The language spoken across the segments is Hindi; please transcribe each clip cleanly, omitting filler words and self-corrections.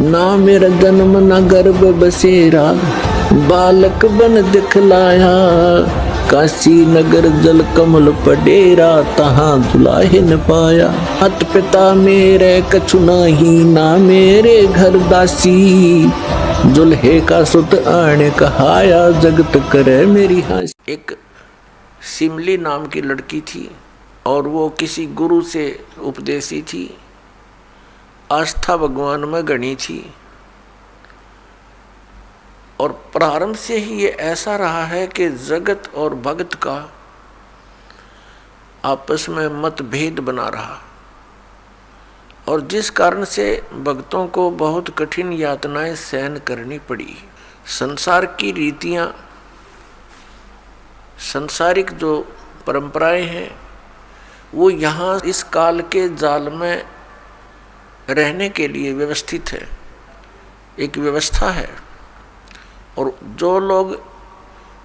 ना मेरा जन्म ना गर्भ बसेरा, बालक बन दिखलाया। काशी नगर जल कमल पडेरा, तहाँ दुलाहे न पाया। मात पिता मेरे कछु नाही, ना मेरे घर दासी। दुल्हे का सुत आने कहाया, जगत करे मेरी हंसी। एक सिमली नाम की लड़की थी और वो किसी गुरु से उपदेशी थी। आस्था भगवान में गणी थी और प्रारंभ से ही ये ऐसा रहा है कि जगत और भगत का आपस में मतभेद बना रहा और जिस कारण से भक्तों को बहुत कठिन यातनाएं सहन करनी पड़ी। संसार की रीतियां, सांसारिक जो परंपराएं हैं वो यहाँ इस काल के जाल में रहने के लिए व्यवस्थित है, एक व्यवस्था है। और जो लोग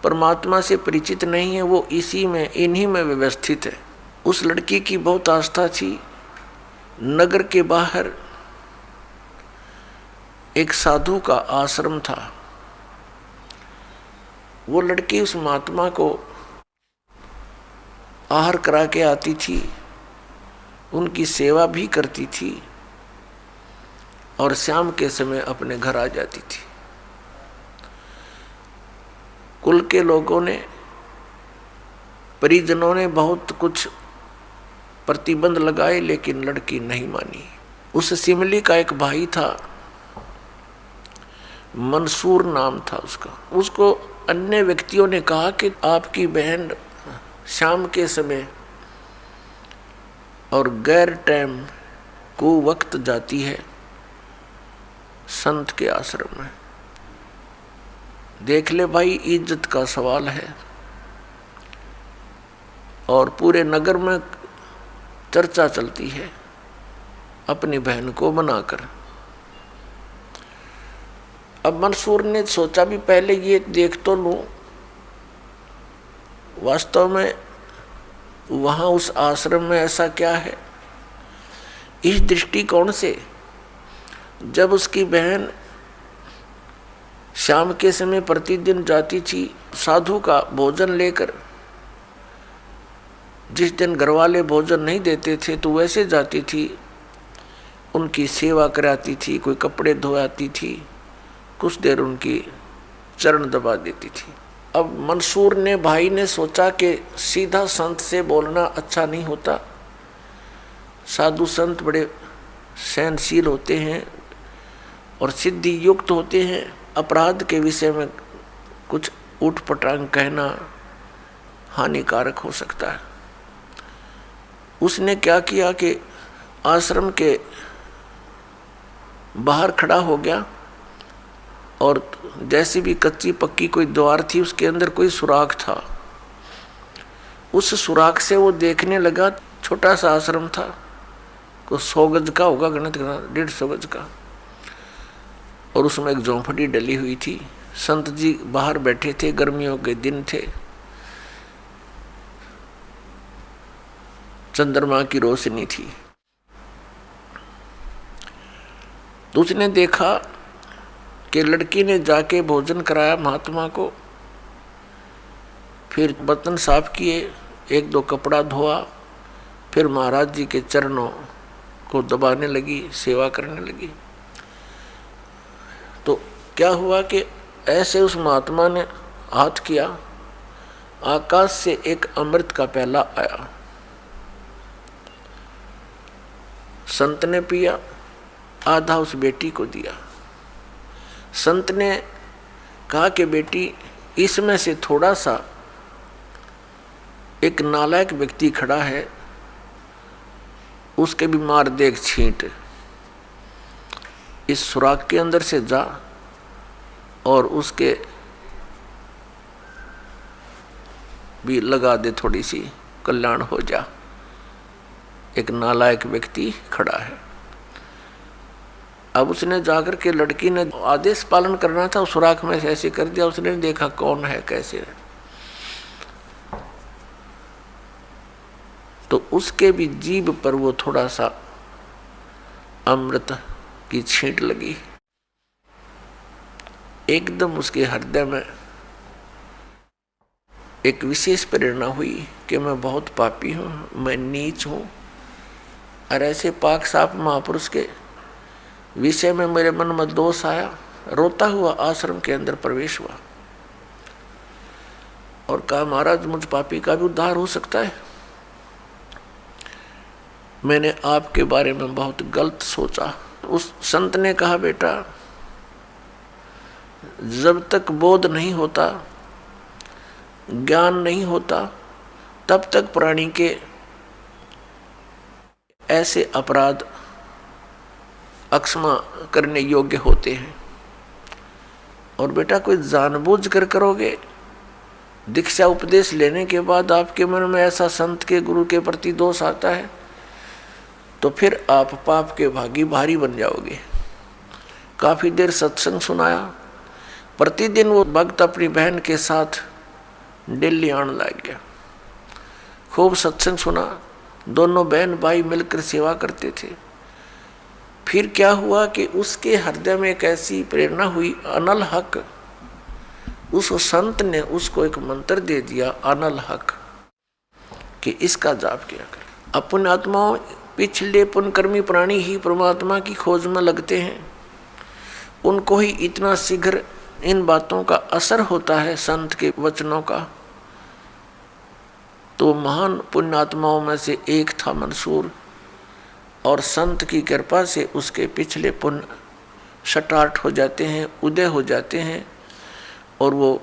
परमात्मा से परिचित नहीं है वो इन्हीं में व्यवस्थित है। उस लड़की की बहुत आस्था थी। नगर के बाहर एक साधु का आश्रम था। वो लड़की उस महात्मा को आहार करा के आती थी, उनकी सेवा भी करती थी और शाम के समय अपने घर आ जाती थी। कुल के लोगों ने, परिजनों ने बहुत कुछ प्रतिबंध लगाए लेकिन लड़की नहीं मानी। उस सिमली का एक भाई था, मंसूर नाम था उसका। उसको अन्य व्यक्तियों ने कहा कि आपकी बहन शाम के समय और गैर टाइम को वक्त जाती है संत के आश्रम में। देख ले भाई, इज्जत का सवाल है और पूरे नगर में चर्चा चलती है अपनी बहन को बनाकर। अब मंसूर ने सोचा भी पहले ये देख तो लूं, वास्तव में वहां उस आश्रम में ऐसा क्या है। इस दृष्टिकोण से जब उसकी बहन शाम के समय प्रतिदिन जाती थी साधु का भोजन लेकर, जिस दिन घरवाले भोजन नहीं देते थे तो वैसे जाती थी, उनकी सेवा कराती थी, कोई कपड़े धोआती थी, कुछ देर उनकी चरण दबा देती थी। अब मंसूर ने, भाई ने सोचा कि सीधा संत से बोलना अच्छा नहीं होता। साधु संत बड़े सहनशील होते हैं और सिद्धि युक्त होते हैं। अपराध के विषय में कुछ उठपटांग कहना हानिकारक हो सकता है। उसने क्या किया कि आश्रम के बाहर खड़ा हो गया और जैसी भी कच्ची पक्की कोई द्वार थी उसके अंदर कोई सुराख था। उस सुराख से वो देखने लगा। छोटा सा आश्रम था, को 100 गज का होगा, गणित 150 गज का, और उसमें एक झोंपड़ी डली हुई थी। संत जी बाहर बैठे थे, गर्मियों के दिन थे, चंद्रमा की रोशनी थी। तो उसने देखा कि लड़की ने जाके भोजन कराया महात्मा को, फिर बर्तन साफ किए, 1-2 कपड़ा धोआ, फिर महाराज जी के चरणों को दबाने लगी, सेवा करने लगी। तो क्या हुआ कि ऐसे उस महात्मा ने हाथ किया, आकाश से एक अमृत का प्याला आया। संत ने पिया, आधा उस बेटी को दिया। संत ने कहा कि बेटी, इसमें से थोड़ा सा एक नालायक व्यक्ति खड़ा है, उसके भी मार दे एक छींट। इस सुराख के अंदर से जा और उसके भी लगा दे, थोड़ी सी कल्याण हो जा। एक नालायक व्यक्ति खड़ा है। अब उसने जाकर के, लड़की ने आदेश पालन करना था, सुराख में से ऐसे कर दिया। उसने देखा कौन है, कैसे है, तो उसके भी जीभ पर वो थोड़ा सा अमृत की छींट लगी। एकदम उसके हृदय में एक विशेष प्रेरणा हुई कि मैं बहुत पापी हूँ, मैं नीच हूँ, और ऐसे पाक साफ महापुरुष के विषय में मेरे मन में दोष आया। रोता हुआ आश्रम के अंदर प्रवेश हुआ और कहा, महाराज मुझ पापी का भी उद्धार हो सकता है। मैंने आपके बारे में बहुत गलत सोचा। उस संत ने कहा, बेटा जब तक बोध नहीं होता, ज्ञान नहीं होता, तब तक प्राणी के ऐसे अपराध अक्षमा करने योग्य होते हैं। और बेटा कोई जानबूझ कर करोगे, दीक्षा उपदेश लेने के बाद आपके मन में ऐसा संत के गुरु के प्रति दोष आता है तो फिर आप पाप के भागी भारी बन जाओगे। काफी देर सत्संग सुनाया। प्रतिदिन वो भक्त अपनी बहन के साथ दिल्ली आने लग गया। खूब सत्संग सुना, दोनों बहन भाई मिलकर सेवा करते थे। फिर क्या हुआ कि उसके हृदय में एक ऐसी प्रेरणा हुई, अनल हक। उस संत ने उसको एक मंत्र दे दिया, अनल हक, कि इसका जाप किया कर। अपने आत्माओं पिछले पुण्यकर्मी प्राणी ही परमात्मा की खोज में लगते हैं। उनको ही इतना शीघ्र इन बातों का असर होता है, संत के वचनों का। तो महान पुण्यात्माओं में से एक था मंसूर, और संत की कृपा से उसके पिछले पुण्य स्टार्ट हो जाते हैं, उदय हो जाते हैं, और वो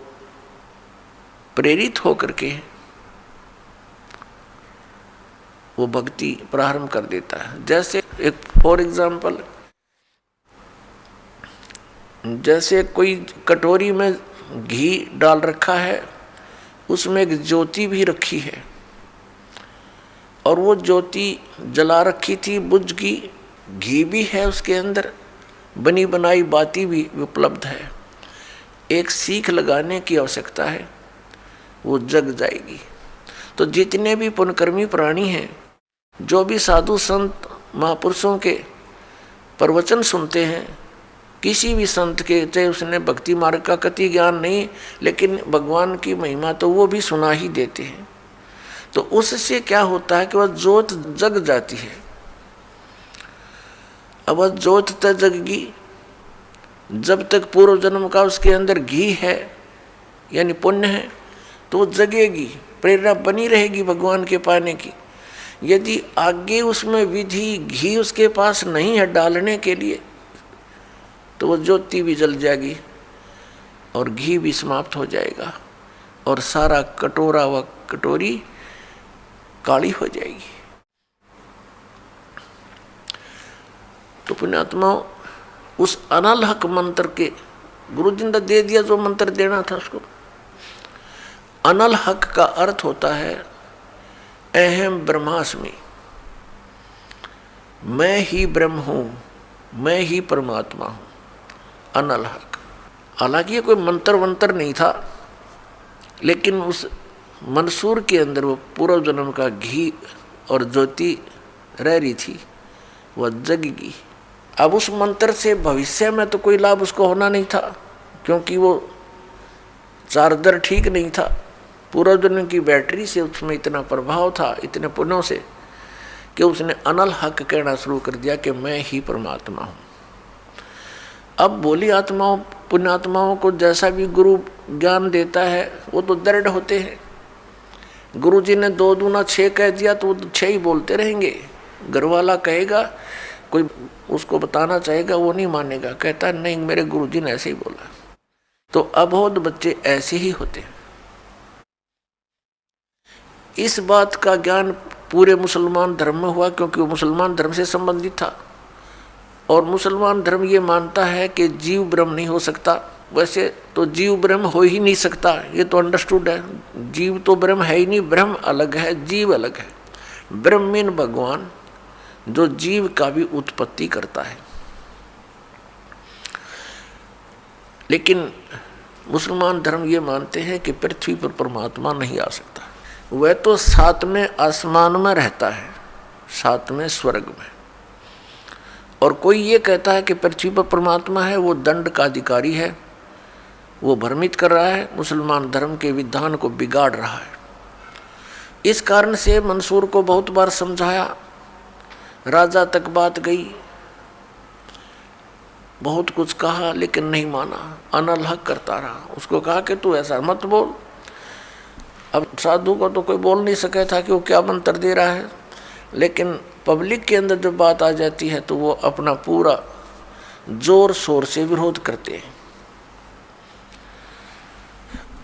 प्रेरित होकर के वो भक्ति प्रारंभ कर देता है। जैसे एक फॉर एग्जाम्पल, जैसे कोई कटोरी में घी डाल रखा है, उसमें एक ज्योति भी रखी है, और वो ज्योति जला रखी थी, बुझ गई, घी भी है उसके अंदर, बनी बनाई बाती भी उपलब्ध है। एक सीख लगाने की आवश्यकता है, वो जग जाएगी। तो जितने भी पुण्यकर्मी प्राणी हैं, जो भी साधु संत महापुरुषों के प्रवचन सुनते हैं, किसी भी संत के, चाहे उसने भक्ति मार्ग का कति ज्ञान नहीं, लेकिन भगवान की महिमा तो वो भी सुना ही देते हैं। तो उससे क्या होता है कि वह ज्योत जग जाती है। अब वह ज्योत तक जगगी, जब तक पूर्व जन्म का उसके अंदर घी है यानी पुण्य है, तो वो जगेगी, प्रेरणा बनी रहेगी भगवान के पाने की। यदि आगे उसमें विधि घी उसके पास नहीं है डालने के लिए, तो वो ज्योति भी जल जाएगी और घी भी समाप्त हो जाएगा, और सारा कटोरा व कटोरी काली हो जाएगी। तो पुण्यात्माओं, उस अनल हक मंत्र के गुरु जी ने दे दिया जो मंत्र देना था उसको। अनल हक का अर्थ होता है अहम ब्रह्मास्मि, मैं ही ब्रह्म हूँ, मैं ही परमात्मा हूँ, अनल हक। हालांकि ये कोई मंत्र वंत्र नहीं था, लेकिन उस मंसूर के अंदर वो पूर्व जन्म का घी और ज्योति रह रही थी, वह जगेगी। अब उस मंत्र से भविष्य में तो कोई लाभ उसको होना नहीं था, क्योंकि वो चार्जर ठीक नहीं था। पूर्व जन्म की बैटरी से उसमें इतना प्रभाव था, इतने पुण्यों से, कि उसने अनल हक कहना शुरू कर दिया कि मैं ही परमात्मा हूँ। अब भोली आत्माओं पुण्यात्माओं को जैसा भी गुरु ज्ञान देता है वो तो दृढ़ होते हैं। गुरु जी ने 2 दूना 6 कह दिया तो वो 6 ही बोलते रहेंगे। घरवाला कहेगा, कोई उसको बताना चाहेगा, वो नहीं मानेगा, कहता नहीं मेरे गुरु जी ने ऐसे ही बोला। तो अबोध बच्चे ऐसे ही होते हैं। इस बात का ज्ञान पूरे मुसलमान धर्म में हुआ, क्योंकि वो मुसलमान धर्म से संबंधित था, और मुसलमान धर्म ये मानता है कि जीव ब्रह्म नहीं हो सकता। वैसे तो जीव ब्रह्म हो ही नहीं सकता, ये तो अंडरस्टूड है। जीव तो ब्रह्म है ही नहीं, ब्रह्म अलग है, जीव अलग है। ब्रह्म मीन भगवान, जो जीव का भी उत्पत्ति करता है। लेकिन मुसलमान धर्म ये मानते हैं कि पृथ्वी पर परमात्मा नहीं आ सकता। वह तो 7वें आसमान में रहता है, 7वें स्वर्ग में। और कोई ये कहता है कि पृथ्वी पर परमात्मा है, वो दंड का अधिकारी है, वो भ्रमित कर रहा है, मुसलमान धर्म के विधान को बिगाड़ रहा है। इस कारण से मंसूर को बहुत बार समझाया, राजा तक बात गई, बहुत कुछ कहा लेकिन नहीं माना, अनल हक करता रहा। उसको कहा कि तू ऐसा मत बोल। अब साधु को तो कोई बोल नहीं सके था कि वो क्या मंत्र दे रहा है, लेकिन पब्लिक के अंदर जब बात आ जाती है तो वो अपना पूरा जोर शोर से विरोध करते हैं।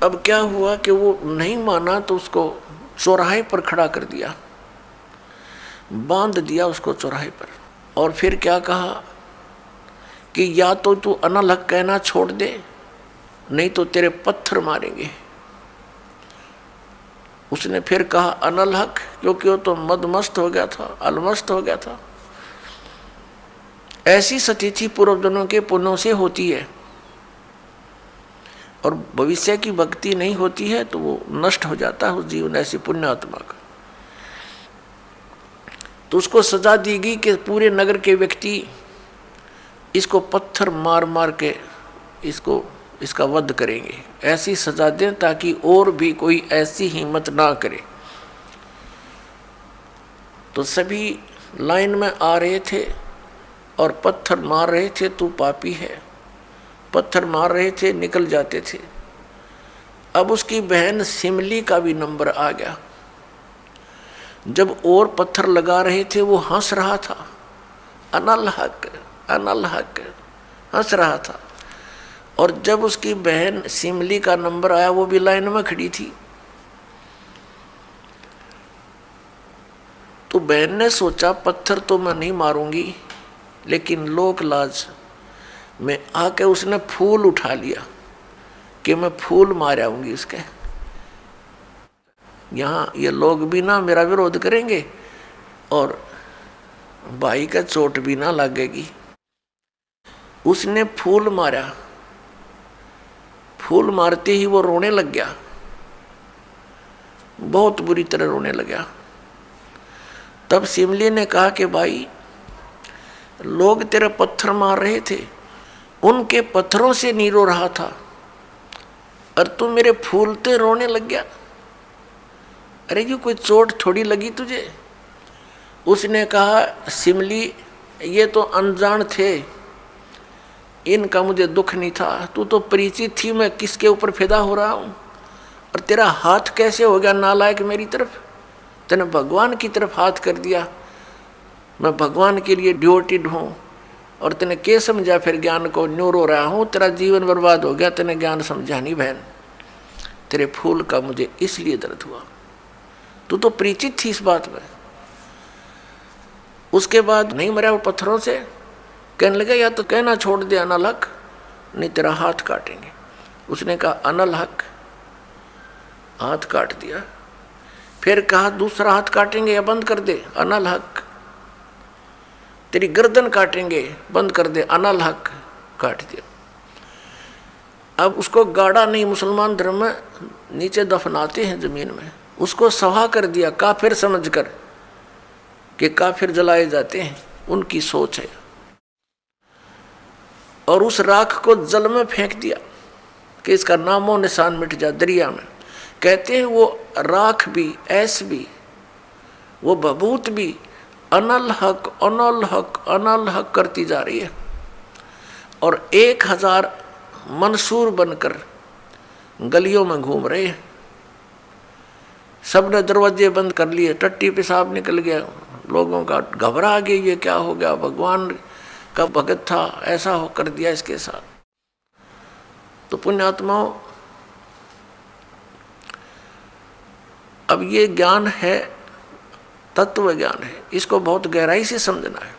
अब क्या हुआ कि वो नहीं माना तो उसको चौराहे पर खड़ा कर दिया, बांध दिया उसको चौराहे पर, और फिर क्या कहा कि या तो तू अनल हक कहना छोड़ दे, नहीं तो तेरे पत्थर मारेंगे। उसने फिर कहा अनल हक, क्योंकि वो तो मदमस्त हो गया था, अलमस्त हो गया था। ऐसी स्थिति पूर्वजनों के पुण्यों से होती है, और भविष्य की भक्ति नहीं होती है तो वो नष्ट हो जाता है उस जीवन, ऐसी पुण्य आत्मा का। तो उसको सजा दी गई कि पूरे नगर के व्यक्ति इसको पत्थर मार मार के इसका वध करेंगे। ऐसी सजा दें ताकि और भी कोई ऐसी हिम्मत ना करे। तो सभी लाइन में आ रहे थे और पत्थर मार रहे थे, तू पापी है, पत्थर मार रहे थे, निकल जाते थे। अब उसकी बहन सिमली का भी नंबर आ गया। जब और पत्थर लगा रहे थे वो हंस रहा था, अनल हक अनल हक हंस रहा था। और जब उसकी बहन सिमली का नंबर आया, वो भी लाइन में खड़ी थी, तो बहन ने सोचा पत्थर तो मैं नहीं मारूंगी, लेकिन लोक लाज में आके उसने फूल उठा लिया कि मैं फूल मार आऊंगी उसके, यहाँ ये लोग भी ना मेरा विरोध करेंगे और भाई का चोट भी ना लगेगी। उसने फूल मारा, फूल मारते ही वो रोने लग गया, बहुत बुरी तरह रोने लगा। तब सिमली ने कहा कि भाई लोग तेरे पत्थर मार रहे थे, उनके पत्थरों से नहीं रो रहा था, और तू मेरे फूलते रोने लग गया। अरे ये कोई चोट थोड़ी लगी तुझे? उसने कहा सिमली ये तो अनजान थे, इनका मुझे दुख नहीं था, तू तो परिचित थी मैं किसके ऊपर फिदा हो रहा हूँ, और तेरा हाथ कैसे हो गया नालायक मेरी तरफ? तूने भगवान की तरफ हाथ कर दिया, मैं भगवान के लिए ड्यूटीड हूँ, और तूने क्या समझा फिर ज्ञान को? न्यू रो रहा हूँ, तेरा जीवन बर्बाद हो गया, तूने ज्ञान समझा नहीं बहन, तेरे फूल का मुझे इसलिए दर्द हुआ, तू तो परिचित थी इस बात में। उसके बाद नहीं मरा वो पत्थरों से, कहने लगा या तो कहना छोड़ दे अनल हक, नहीं तेरा हाथ काटेंगे। उसने कहा अनल हक, हाथ काट दिया। फिर कहा दूसरा हाथ काटेंगे या बंद कर दे, अनल हक। तेरी गर्दन काटेंगे, बंद कर दे, अनल हक, काट दिया। अब उसको गाड़ा नहीं, मुसलमान धर्म में नीचे दफनाते हैं जमीन में, उसको सवा कर दिया काफिर समझकर कि काफिर जलाए जाते हैं, उनकी सोच है। और उस राख को जल में फेंक दिया कि इसका नामो निशान मिट जा, दरिया में। कहते हैं वो राख भी, ऐस भी, वो बबूत भी अनल हक अनल हक अनल हक करती जा रही है। और 1000 मंसूर बनकर गलियों में घूम रहे हैं। सबने दरवाजे बंद कर लिए, टट्टी पेशाब निकल गया, लोगों का घबरा गया, ये क्या हो गया, भगवान का भगत था, ऐसा हो कर दिया इसके साथ। तो पुण्यात्माओं, अब ये ज्ञान है, तत्व ज्ञान है, इसको बहुत गहराई से समझना है।